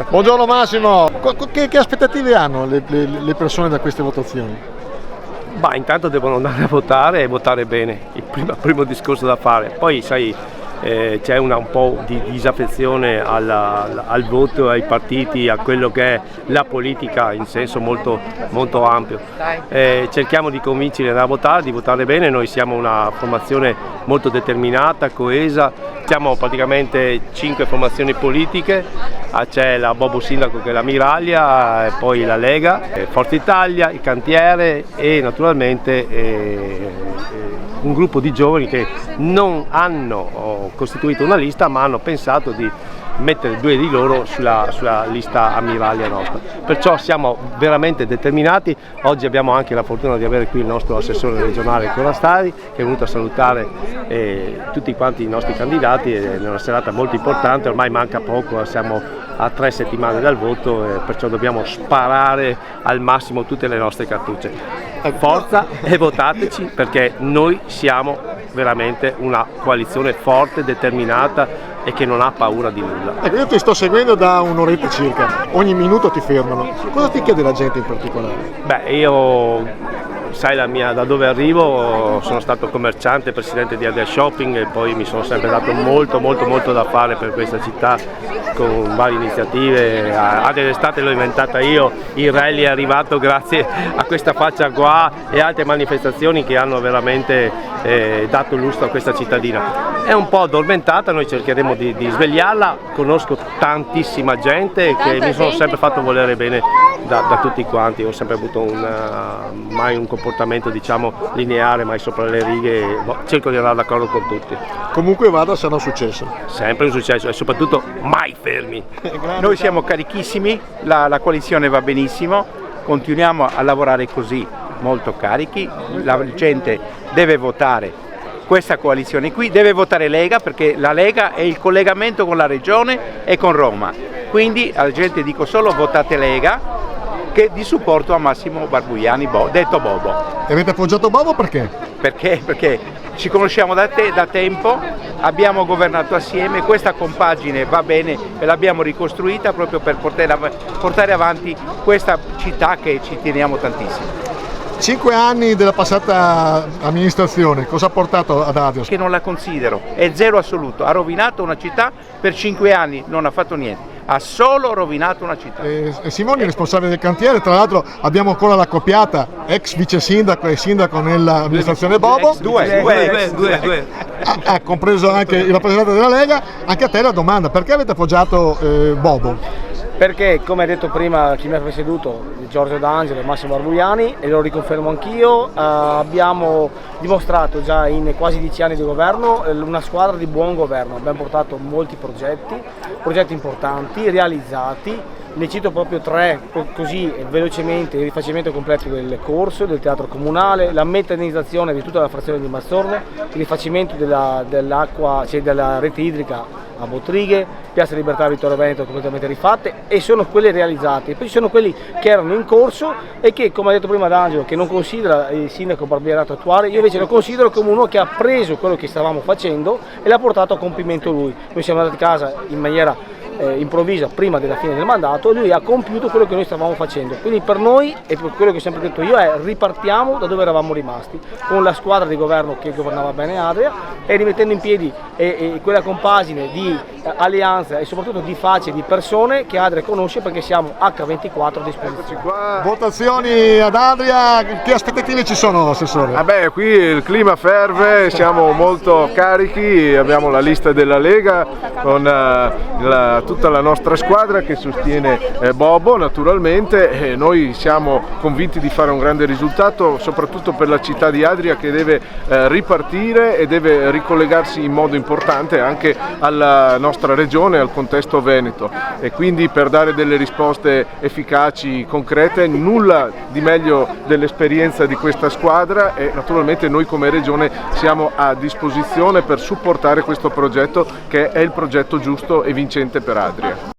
Buongiorno Massimo, che aspettative hanno le persone da queste votazioni? Bah, intanto devono andare a votare e votare bene, il primo discorso da fare. Poi sai, c'è un po' di disaffezione al voto, ai partiti, a quello che è la politica in senso molto, molto ampio. Cerchiamo di convincere a votare, di votare bene. Noi siamo una formazione molto determinata, coesa, siamo praticamente 5 formazioni politiche, c'è la Bobo Sindaco che è la Miraglia, poi la Lega, Forza Italia, il Cantiere e naturalmente un gruppo di giovani che non hanno costituito una lista ma hanno pensato di mettere 2 di loro sulla lista ammiraglia nostra. Perciò siamo veramente determinati. Oggi abbiamo anche la fortuna di avere qui il nostro assessore regionale Corastari che è venuto a salutare tutti quanti i nostri candidati. È una serata molto importante, ormai manca poco, siamo a 3 settimane dal voto, perciò dobbiamo sparare al massimo tutte le nostre cartucce. Forza e votateci, perché noi siamo veramente una coalizione forte, determinata e che non ha paura di nulla. Ecco, io ti sto seguendo da un'oretta circa, ogni minuto ti fermano. Cosa ti chiede la gente in particolare? Beh, io sai da dove arrivo, sono stato commerciante, presidente di Adria Shopping e poi mi sono sempre dato molto da fare per questa città con varie iniziative. Adria d'estate l'ho inventata io, il rally è arrivato grazie a questa faccia qua e altre manifestazioni che hanno veramente dato lustro a questa cittadina. È un po' addormentata, noi cercheremo di svegliarla. Conosco tantissima gente che mi sono sempre fatto volere bene da tutti quanti, ho sempre avuto mai un comportamento diciamo lineare, mai sopra le righe, cerco di andare d'accordo con tutti. Comunque vada, sarà un successo. Sempre un successo e soprattutto mai fermi. Noi siamo carichissimi, la coalizione va benissimo, continuiamo a lavorare così molto carichi, la gente deve votare questa coalizione qui, deve votare Lega perché la Lega è il collegamento con la Regione e con Roma, quindi alla gente dico solo votate Lega, che di supporto a Massimo Barbugliani, detto Bobo. E avete appoggiato Bobo perché? Perché ci conosciamo da tempo, abbiamo governato assieme, questa compagine va bene e l'abbiamo ricostruita proprio per portare avanti questa città che ci teniamo tantissimo. 5 anni della passata amministrazione, cosa ha portato ad Adria? Che non la considero, è zero assoluto, ha rovinato una città per 5 anni, non ha fatto niente, ha solo rovinato una città. Simoni è responsabile del cantiere, tra l'altro abbiamo ancora la coppiata, ex vice sindaco e sindaco nell'amministrazione Bobo. Due. Ha compreso anche il rappresentante della Lega. Anche a te la domanda, perché avete appoggiato Bobo? Perché, come ha detto prima chi mi ha preceduto, Giorgio D'Angelo e Massimo Barbugliani, e lo riconfermo anch'io, abbiamo dimostrato già in quasi 10 anni di governo una squadra di buon governo. Abbiamo portato molti progetti importanti, realizzati. Ne cito proprio 3 così velocemente: il rifacimento completo del corso del teatro comunale, la metanizzazione di tutta la frazione di Mazzorno, il rifacimento dell'acqua, cioè della rete idrica a Bottrighe, Piazza Libertà Vittorio Veneto completamente rifatte, e sono quelle realizzate. Poi ci sono quelli che erano in corso e che, come ha detto prima D'Angelo, che non considera il sindaco Barbierato attuale, io invece lo considero come uno che ha preso quello che stavamo facendo e l'ha portato a compimento lui. Noi siamo andati a casa in maniera improvvisa prima della fine del mandato e lui ha compiuto quello che noi stavamo facendo. Quindi per noi, e per quello che ho sempre detto io, è ripartiamo da dove eravamo rimasti, con la squadra di governo che governava bene Adria e rimettendo in piedi quella compagine di alleanza e soprattutto di facce di persone che Adria conosce, perché siamo H24 a disposizione. Votazioni ad Adria, che aspettative ci sono, assessore? Qui il clima ferve, siamo molto carichi, abbiamo la lista della Lega con tutta la nostra squadra che sostiene Bobo naturalmente, e noi siamo convinti di fare un grande risultato soprattutto per la città di Adria, che deve ripartire e deve ricollegarsi in modo importante anche alla nostra regione e al contesto veneto, e quindi per dare delle risposte efficaci, concrete, nulla di meglio dell'esperienza di questa squadra, e naturalmente noi come regione siamo a disposizione per supportare questo progetto che è il progetto giusto e vincente per Adria.